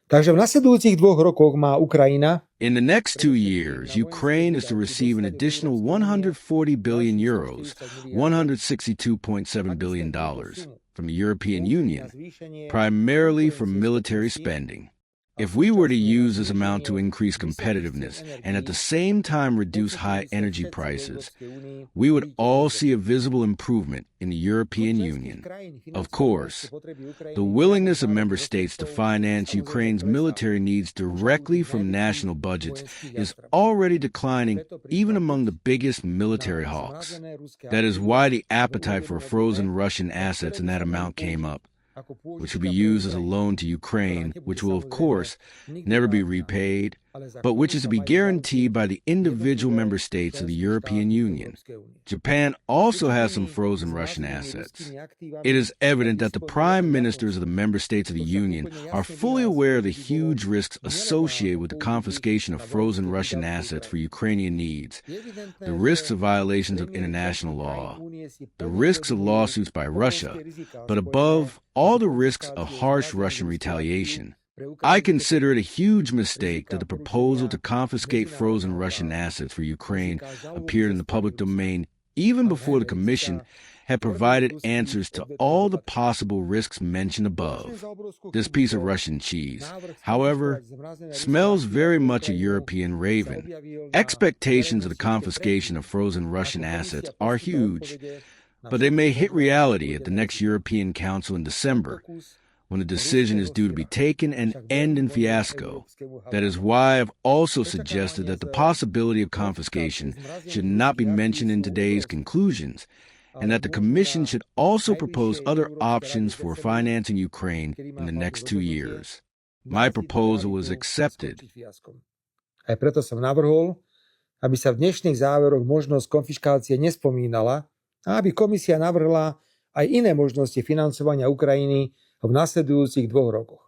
Takže v nasledujúcich 2 rokoch má Ukrajina In the next 2 years, Ukraine is to receive an additional 140 billion euros, $162.7 billion from the European Union, primarily from military spending. If we were to use this amount to increase competitiveness and at the same time reduce high energy prices, we would all see a visible improvement in the European Union. Of course, the willingness of member states to finance Ukraine's military needs directly from national budgets is already declining even among the biggest military hawks. That is why the appetite for frozen Russian assets in that amount came up, which will be used as a loan to Ukraine, which will, of course, never be repaid, but which is to be guaranteed by the individual member states of the European Union. Japan also has some frozen Russian assets. It is evident that the prime ministers of the member states of the Union are fully aware of the huge risks associated with the confiscation of frozen Russian assets for Ukrainian needs, the risks of violations of international law, the risks of lawsuits by Russia, but above all the risks of harsh Russian retaliation. I consider it a huge mistake that the proposal to confiscate frozen Russian assets for Ukraine appeared in the public domain even before the Commission had provided answers to all the possible risks mentioned above. This piece of Russian cheese, however, smells very much a European raven. Expectations of the confiscation of frozen Russian assets are huge, but they may hit reality at the next European Council in December, when the decision is due to be taken and end in fiasco. That is why I've also suggested that the possibility of confiscation should not be mentioned in today's conclusions, and that the Commission should also propose other options for financing Ukraine in the next 2 years. My proposal was accepted. Aj preto som navrhol, aby sa v dnešných záveroch možnosť konfiškácie nespomínala a aby komisia navrhla aj iné možnosti financovania Ukrajiny v nasledujúcich 2 rokoch.